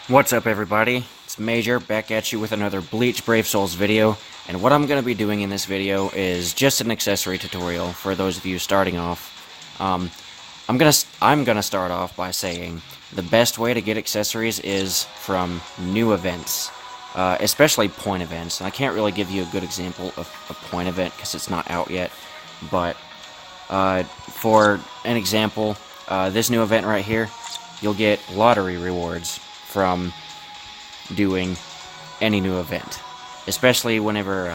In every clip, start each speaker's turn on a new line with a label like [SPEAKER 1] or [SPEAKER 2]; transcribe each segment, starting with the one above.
[SPEAKER 1] What's up, everybody? It's Major, back at you with another Bleach Brave Souls video, and what I'm going to be doing in this video is just an accessory tutorial for those of you starting off. I'm gonna start off by saying the best way to get accessories is from new events, especially point events. And I can't really give you a good example of a point event because it's not out yet, but for an example, this new event right here, you'll get lottery rewards from doing any new event, especially whenever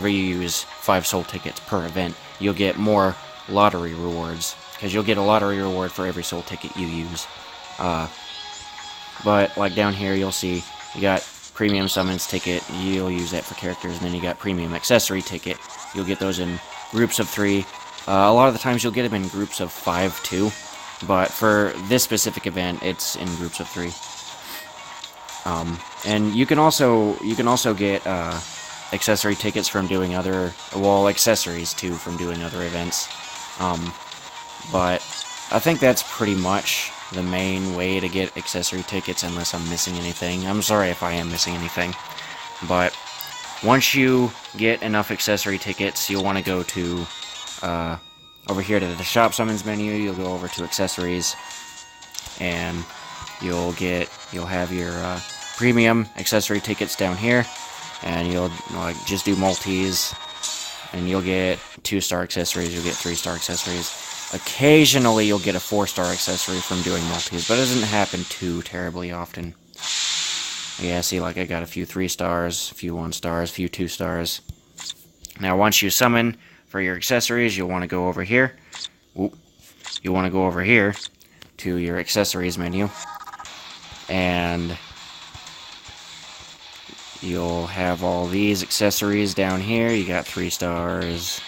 [SPEAKER 1] you use 5 soul tickets per event. You'll get more lottery rewards because you'll get a lottery reward for every soul ticket you use. But like down here, you'll see you got premium summons ticket. You'll use that for characters, and then you got premium accessory ticket. You'll get those in groups of 3. A lot of the times you'll get them in groups of 5 too. But for this specific event, it's in groups of 3. And you can also get accessory tickets from doing accessories too from doing other events. But I think that's pretty much the main way to get accessory tickets, unless I'm missing anything. I'm sorry if I am missing anything. But once you get enough accessory tickets, you'll want to go to over here to the shop summons menu. You'll go over to accessories, and you'll have your premium accessory tickets down here, and you'll just do multis, and you'll get 2-star accessories. You'll get 3-star accessories. Occasionally, you'll get a 4-star accessory from doing multis, but it doesn't happen too terribly often. Yeah, see, like I got a few 3 stars, a few 1 stars, a few 2 stars. Now, once you summon for your accessories, you'll want to go over here. You want to go over here to your accessories menu, and you'll have all these accessories down here. You got 3 stars,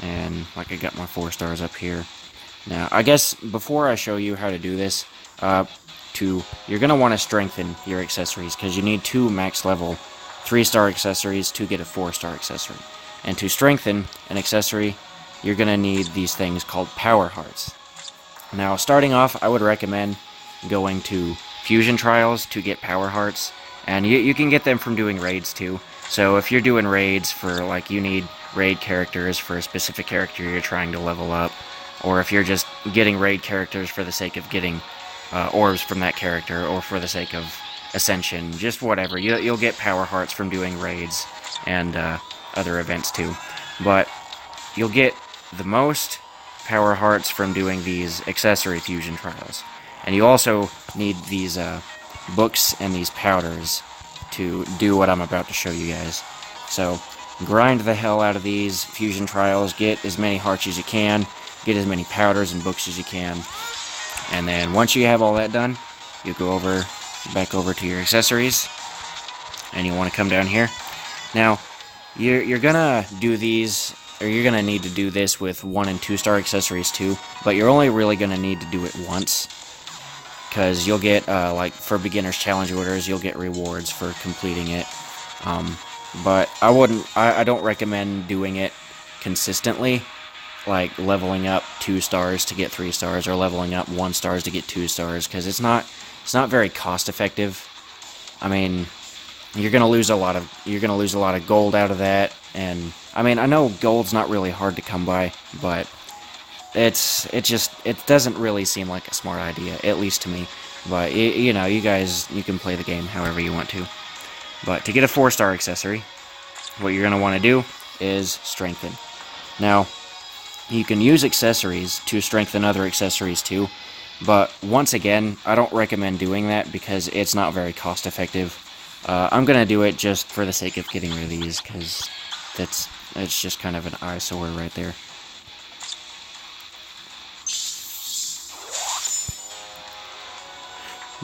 [SPEAKER 1] and like I got my 4 stars up here. Now, I guess before I show you how to do this, you're going to want to strengthen your accessories, because you need 2 max level 3-star accessories to get a 4-star accessory. And to strengthen an accessory, you're going to need these things called power hearts. Now, starting off, I would recommend going to fusion trials to get power hearts, and you can get them from doing raids too. So if you're doing raids for, like, you need raid characters for a specific character you're trying to level up, or if you're just getting raid characters for the sake of getting orbs from that character, or for the sake of ascension, just whatever, you'll get power hearts from doing raids and other events too. But you'll get the most power hearts from doing these accessory fusion trials. And you also need these books and these powders to do what I'm about to show you guys. So grind the hell out of these fusion trials, get as many hearts as you can, get as many powders and books as you can, and then once you have all that done, you go back over to your accessories, and you want to come down here. Now, you're gonna do these, or you're gonna need to do this with 1 and 2-star accessories too, but you're only really gonna need to do it once, because you'll get, like, for beginners challenge orders, you'll get rewards for completing it. But I don't recommend doing it consistently, like leveling up 2 stars to get 3 stars, or leveling up 1 stars to get 2 stars, because it's not very cost effective. I mean, you're gonna lose a lot of gold out of that, and I mean, I know gold's not really hard to come by, but it doesn't really seem like a smart idea, at least to me. But you know, you can play the game however you want to. But to get a 4-star accessory, what you're gonna want to do is strengthen. Now, you can use accessories to strengthen other accessories too, but once again, I don't recommend doing that because it's not very cost effective. I'm gonna do it just for the sake of getting rid of these, because it's just kind of an eyesore right there.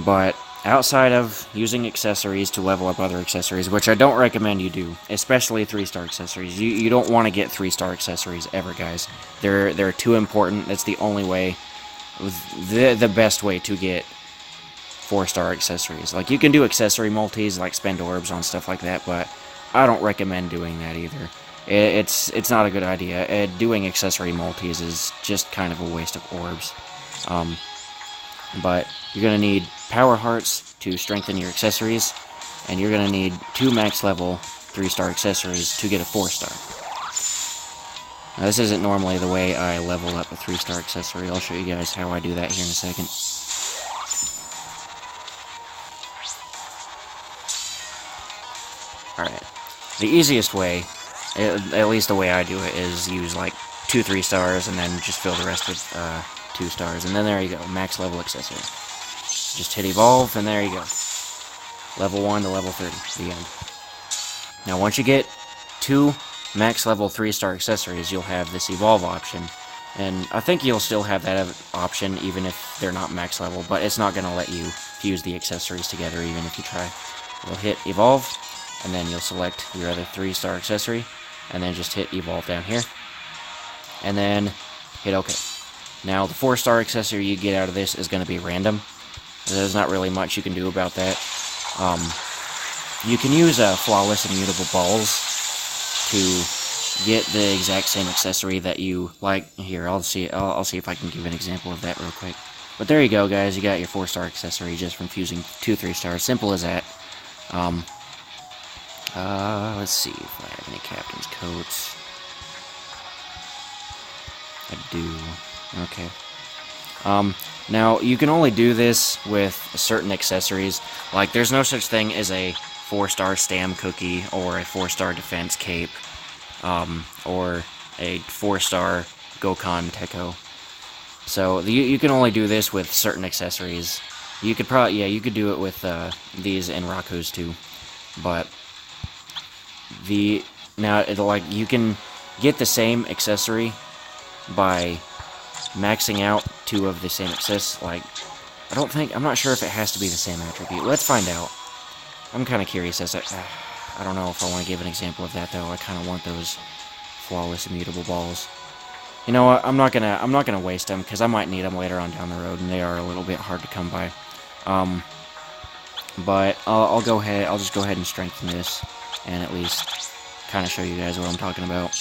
[SPEAKER 1] But outside of using accessories to level up other accessories, which I don't recommend you do, especially 3-star accessories, you don't want to get 3-star accessories ever, guys. They're too important. That's the only way, the best way to get 4-star accessories. Like, you can do accessory multis, like spend orbs on stuff like that, but I don't recommend doing that either. It's not a good idea. Doing accessory multis is just kind of a waste of orbs. But you're going to need power hearts to strengthen your accessories, and you're going to need 2 max level 3-star accessories to get a 4-star. Now, this isn't normally the way I level up a 3-star accessory. I'll show you guys how I do that here in a second. Alright. The easiest way, at least the way I do it, is use like 2 3-stars and then just fill the rest with 2 stars. And then there you go, max level accessory. Just hit evolve, and there you go. Level 1 to level 30, the end. Now once you get 2 max level 3-star accessories, you'll have this evolve option. And I think you'll still have that option even if they're not max level, but it's not going to let you fuse the accessories together even if you try. You'll hit evolve, and then you'll select your other 3-star accessory, and then just hit evolve down here, and then hit OK. Now the 4-star accessory you get out of this is going to be random. There's not really much you can do about that. You can use flawless immutable balls to get the exact same accessory that you like. Here, I'll see if I can give an example of that real quick. But there you go, guys. You got your 4-star accessory just from fusing 2 3-stars. Simple as that. Let's see if I have any captain's coats. I do. Okay. Now, you can only do this with certain accessories. Like, there's no such thing as a 4-star stam cookie, or a 4-star defense cape, or a 4-star Gokon Teko. So, you can only do this with certain accessories. You could probably, yeah, you could do it with these Enrakus too. But, like, you can get the same accessory by maxing out 2 of the same access. Like, I'm not sure if it has to be the same attribute. Let's find out. I'm kind of curious as I don't know if I want to give an example of that though. I kind of want those flawless immutable balls. You know what? I'm not gonna waste them because I might need them later on down the road, and they are a little bit hard to come by. But I'll just go ahead and strengthen this, and at least kind of show you guys what I'm talking about.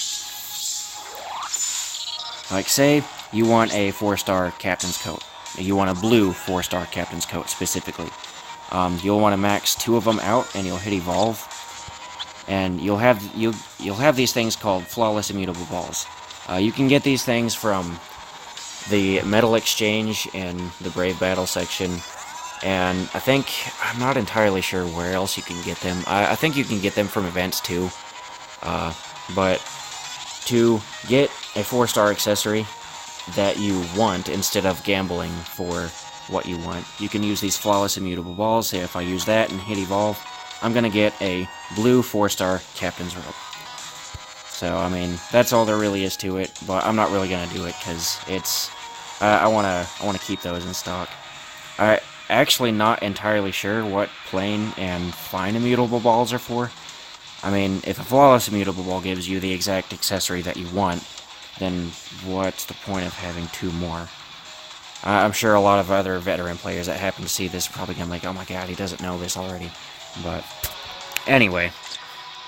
[SPEAKER 1] Like, say you want a 4-star captain's coat. You want a blue 4-star captain's coat specifically. You'll want to max 2 of them out, and you'll hit evolve, and you'll have these things called flawless immutable balls. You can get these things from the metal exchange in the Brave Battle section, and I'm not entirely sure where else you can get them. I think you can get them from events too, but to get a 4-star accessory that you want instead of gambling for what you want, you can use these flawless immutable balls. Say if I use that and hit evolve, I'm gonna get a blue 4-star captain's robe. So I mean, that's all there really is to it, but I'm not really gonna do it because it's I wanna keep those in stock. I'm actually not entirely sure what plain and fine immutable balls are for. I mean, if a flawless immutable ball gives you the exact accessory that you want, then what's the point of having 2 more? I'm sure a lot of other veteran players that happen to see this are probably going to be like, oh my god, he doesn't know this already. But, anyway,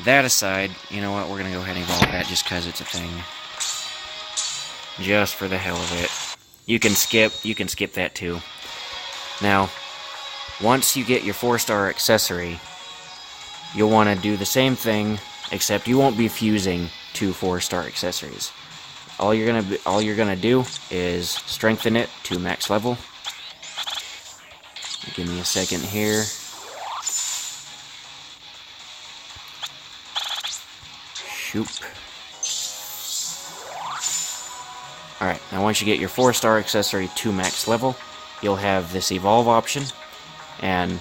[SPEAKER 1] that aside, you know what, we're going to go ahead and evolve that just because it's a thing. Just for the hell of it. You can skip that too. Now, once you get your 4-star accessory, you'll want to do the same thing, except you won't be fusing 2 4-star accessories. All you're gonna do is strengthen it to max level. Give me a second here. Shoop. Alright, now once you get your 4-star accessory to max level, you'll have this evolve option, and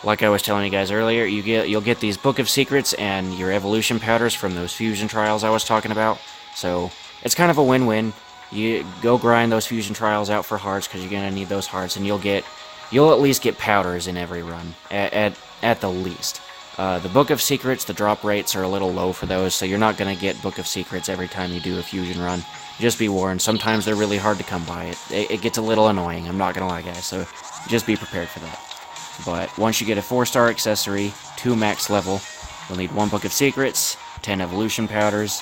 [SPEAKER 1] like I was telling you guys earlier, you'll get these Book of Secrets and your evolution powders from those fusion trials I was talking about. So it's kind of a win-win. You go grind those fusion trials out for hearts because you're gonna need those hearts, and you'll at least get powders in every run at the least. The Book of Secrets, the drop rates are a little low for those, so you're not gonna get Book of Secrets every time you do a fusion run. Just be warned, sometimes they're really hard to come by. It gets a little annoying, I'm not gonna lie, guys, so just be prepared for that. But once you get a 4-star accessory to max level, you'll need 1 Book of Secrets, 10 evolution powders,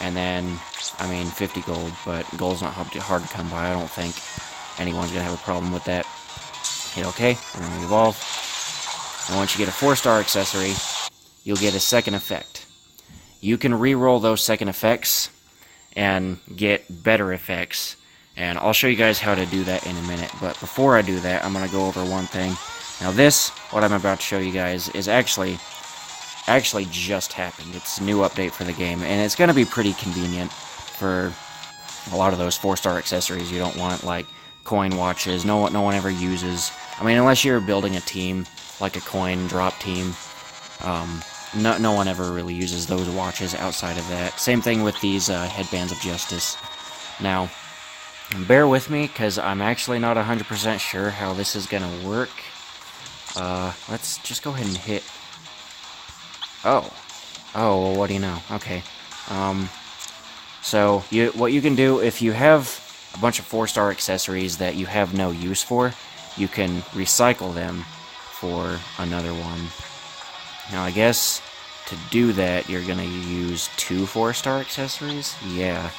[SPEAKER 1] and then, 50 gold, but gold's not hard to come by. I don't think anyone's gonna have a problem with that. Hit OK, we're going to evolve. And once you get a 4-star accessory, you'll get a second effect. You can re-roll those second effects and get better effects, and I'll show you guys how to do that in a minute. But before I do that, I'm going to go over one thing. Now this, what I'm about to show you guys, is actually just happened. It's a new update for the game, and it's going to be pretty convenient for a lot of those 4-star accessories you don't want, like coin watches. No one ever uses. I mean, unless you're building a team, like a coin drop team, no one ever really uses those watches outside of that. Same thing with these headbands of justice. Now, bear with me, because I'm actually not 100% sure how this is going to work. Let's just go ahead and hit... Oh, well, what do you know? Okay. So, what you can do, if you have a bunch of 4-star accessories that you have no use for, you can recycle them for another one. Now, I guess to do that, you're going to use 2 4-star accessories? Yeah.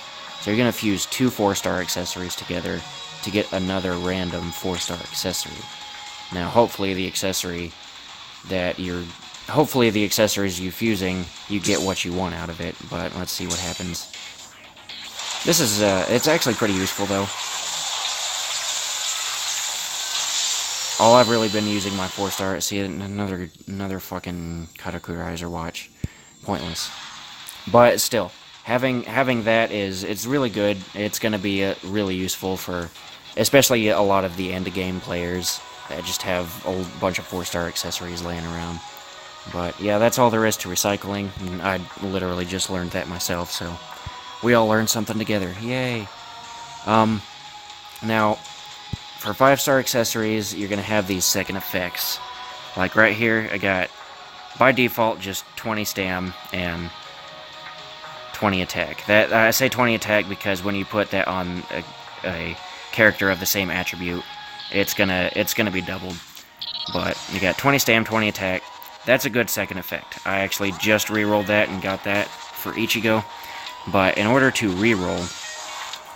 [SPEAKER 1] So you're going to fuse 2 4-star accessories together to get another random 4-star accessory. Now, hopefully the accessories you're fusing, you get what you want out of it, but let's see what happens. This is, it's actually pretty useful, though. All I've really been using my 4-star, see, another fucking Katakurizer watch. Pointless. But still, having that it's really good. It's going to be really useful for, especially a lot of the end-of-game players that just have a bunch of 4-star accessories laying around. But yeah, that's all there is to recycling, and I literally just learned that myself, so we all learned something together. Yay! Now, for 5-star accessories, you're going to have these second effects. Like right here, I got, by default, just 20 stam and 20 attack. That I say 20 attack because when you put that on a character of the same attribute, it's gonna be doubled. But you got 20 stam, 20 attack. That's a good second effect. I actually just re-rolled that and got that for Ichigo. But in order to re-roll,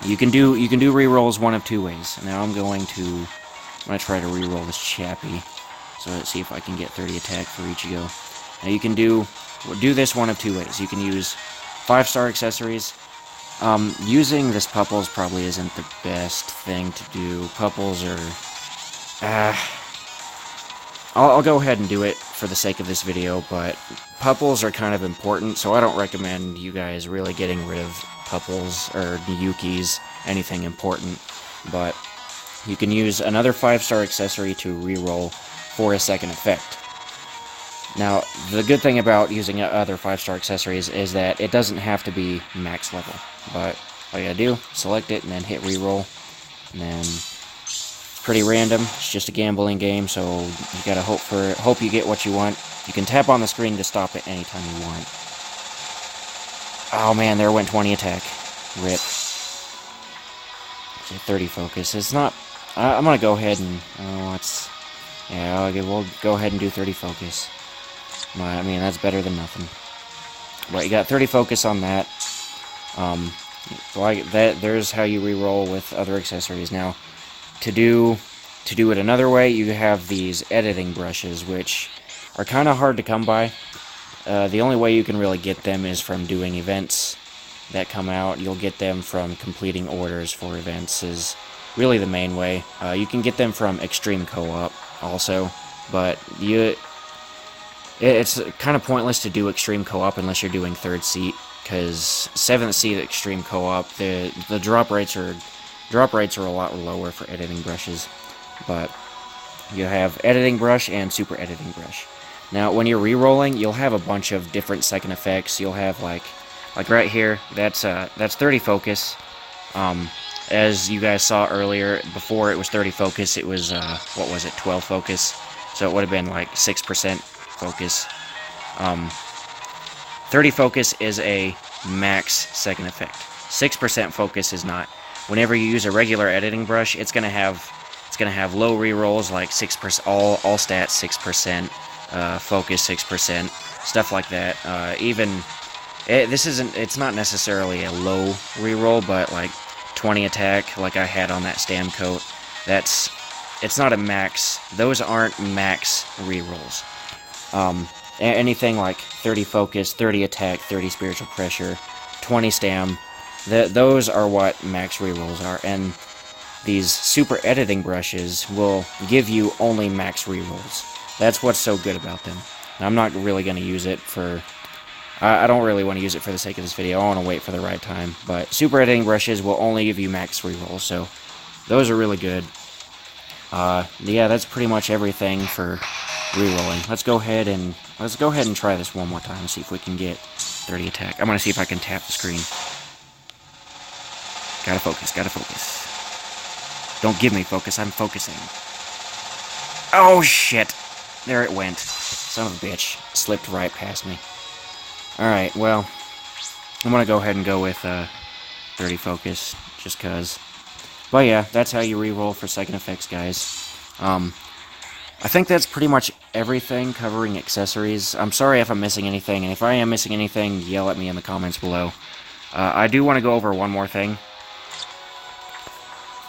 [SPEAKER 1] you can do re-rolls one of 2 ways. Now I'm gonna try to re-roll this Chappie. So let's see if I can get 30 attack for Ichigo. Now you can do this one of 2 ways. You can use 5-star accessories. Using this Pupples probably isn't the best thing to do. Pupples are... I'll go ahead and do it for the sake of this video, but Pupples are kind of important, so I don't recommend you guys really getting rid of Pupples or Yukis, anything important. But you can use another 5-star accessory to reroll for a second effect. Now, the good thing about using other 5-star accessories is that it doesn't have to be max level. But all you gotta do, select it, and then hit reroll. And then, pretty random, it's just a gambling game, so you gotta hope you get what you want. You can tap on the screen to stop it anytime you want. Oh man, there went 20 attack. Rip. 30 focus. It's not... I'm gonna go ahead and... Yeah, we'll go ahead and do 30 focus. I mean, that's better than nothing. But you got 30 focus on that. There's how you reroll with other accessories. Now, to do it another way, you have these editing brushes, which are kind of hard to come by. The only way you can really get them is from doing events that come out. You'll get them from completing orders for events is really the main way. You can get them from Extreme Co-op also, but it's kind of pointless to do Extreme Co-op unless you're doing 3rd seat, because 7th seat Extreme Co-op, the drop rates are a lot lower for editing brushes. But you have editing brush and super editing brush. Now, when you're re-rolling, you'll have a bunch of different second effects. You'll have like right here, that's 30 focus. As you guys saw earlier, before it was 30 focus, it was 12 focus. So it would have been like 6% focus. 30 focus is a max second effect. 6% focus is not. Whenever you use a regular editing brush, it's gonna have low rerolls like 6%, all stats 6%, focus 6%, stuff like that. It's not necessarily a low reroll, but like 20 attack, like I had on that Stam coat, that's it's not a max. Those aren't max rerolls. Anything like 30 focus, 30 attack, 30 spiritual pressure, 20 stam, those are what max rerolls are, and these super editing brushes will give you only max rerolls. That's what's so good about them. I'm not really going to use it for... I don't really want to use it for the sake of this video. I want to wait for the right time. But super editing brushes will only give you max rerolls, so those are really good. Yeah, that's pretty much everything for rerolling. Let's go ahead and try this one more time and see if we can get 30 attack. I'm going to see if I can tap the screen. Gotta focus, gotta focus. Don't give me focus, I'm focusing. Oh, shit! There it went. Son of a bitch. Slipped right past me. Alright, well, I'm gonna go ahead and go with 30 focus, just cause. But yeah, that's how you reroll for second effects, guys. I think that's pretty much everything covering accessories. I'm sorry if I'm missing anything, and if I am missing anything, yell at me in the comments below. I do want to go over one more thing.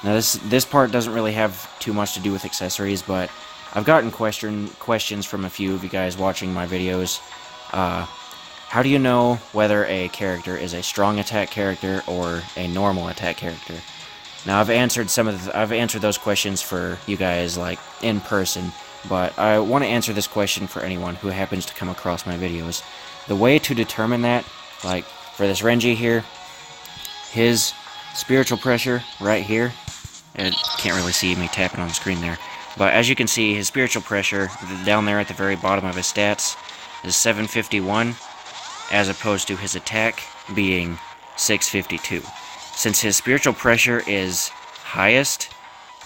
[SPEAKER 1] Now, this part doesn't really have too much to do with accessories, but I've gotten questions from a few of you guys watching my videos. How do you know whether a character is a strong attack character or a normal attack character? Now, I've answered those questions for you guys, like, in person, but I want to answer this question for anyone who happens to come across my videos. The way to determine that, like, for this Renji here, his spiritual pressure right here, it can't really see me tapping on the screen there, but as you can see, his spiritual pressure down there at the very bottom of his stats is 751, as opposed to his attack being 652. Since his spiritual pressure is highest,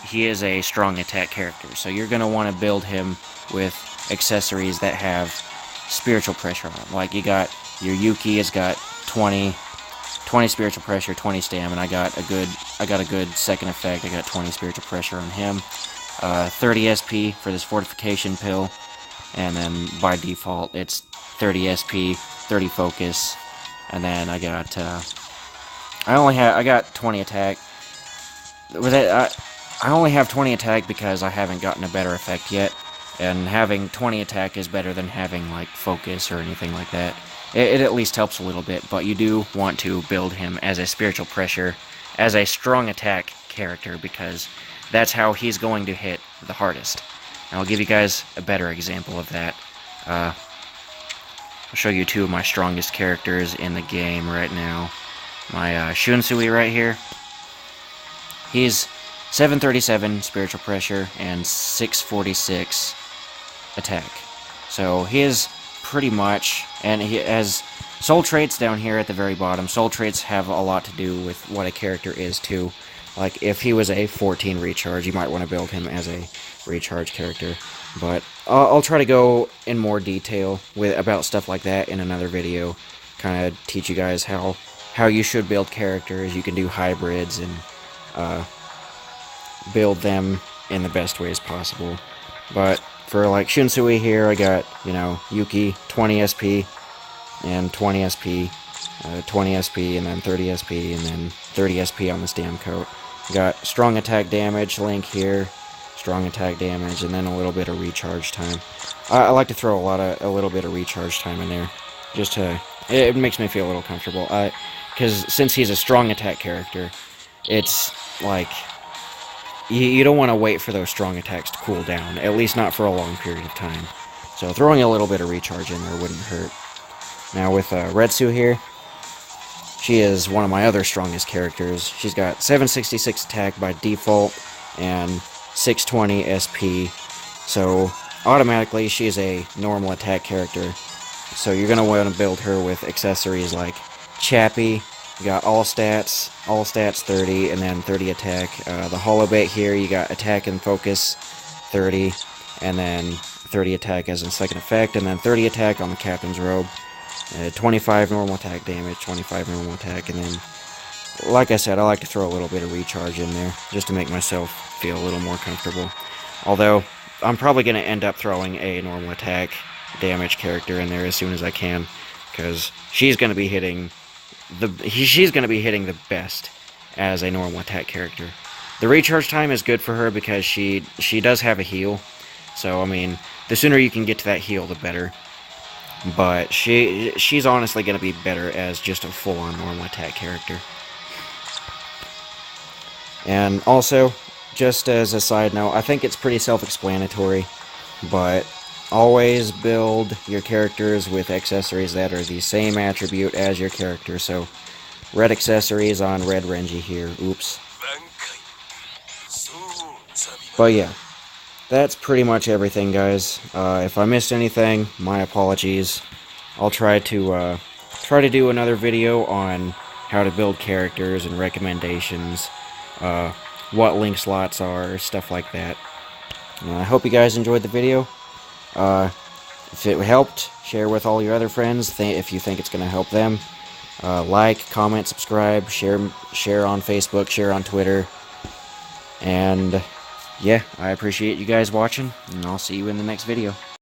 [SPEAKER 1] he is a strong attack character. So you're going to want to build him with accessories that have spiritual pressure on them. Like you got your Yuki has got 20 spiritual pressure, 20 stam, and I got a good second effect. I got 20 spiritual pressure on him. 30 SP for this fortification pill, and then by default it's 30 SP, 30 focus, and then I got I got 20 attack. With it, I only have 20 attack because I haven't gotten a better effect yet, and having 20 attack is better than having like focus or anything like that. It at least helps a little bit, but you do want to build him as a spiritual pressure, as a strong attack character, because that's how he's going to hit the hardest. And I'll give you guys a better example of that. I'll show you two of my strongest characters in the game right now. My Shunsui right here. He's 737 spiritual pressure and 646 attack. So he is pretty much, and he has soul traits down here at the very bottom. Soul traits have a lot to do with what a character is too. Like if he was a 14 recharge, you might want to build him as a recharge character. But I'll try to go in more detail about stuff like that in another video. Kind of teach you guys how you should build characters. You can do hybrids and build them in the best ways possible. But for like Shunsui here, I got, Yuki, 20 SP, and 20 SP, 20 SP, and then 30 SP, and then 30 SP on the stam coat. Got strong attack damage, Link here, strong attack damage, and then a little bit of recharge time. I like to throw a little bit of recharge time in there, just to, it makes me feel a little comfortable. Because since he's a strong attack character, it's like, you don't want to wait for those strong attacks to cool down, at least not for a long period of time. So throwing a little bit of recharge in there wouldn't hurt. Now with Retsu here, she is one of my other strongest characters. She's got 766 attack by default and 620 SP. So automatically she's a normal attack character. So you're going to want to build her with accessories like Chappie. You got all stats 30, and then 30 attack. The hollow bait here, you got attack and focus 30, and then 30 attack as a second effect, and then 30 attack on the captain's robe. 25 normal attack damage, 25 normal attack, and then, like I said, I like to throw a little bit of recharge in there, just to make myself feel a little more comfortable. Although, I'm probably going to end up throwing a normal attack damage character in there as soon as I can, because she's going to be hitting the best as a normal attack character. The recharge time is good for her because she does have a heal. So, I mean, the sooner you can get to that heal, the better. But she's honestly going to be better as just a full-on normal attack character. And also, just as a side note, I think it's pretty self-explanatory, but always build your characters with accessories that are the same attribute as your character. So, red accessories on red Renji here. Oops. But yeah, that's pretty much everything, guys. If I missed anything, my apologies. I'll try to do another video on how to build characters and recommendations, what link slots are, stuff like that. I hope you guys enjoyed the video. If it helped, share with all your other friends if you think it's going to help them. Like, comment, subscribe, share on Facebook, share on Twitter. And yeah, I appreciate you guys watching, and I'll see you in the next video.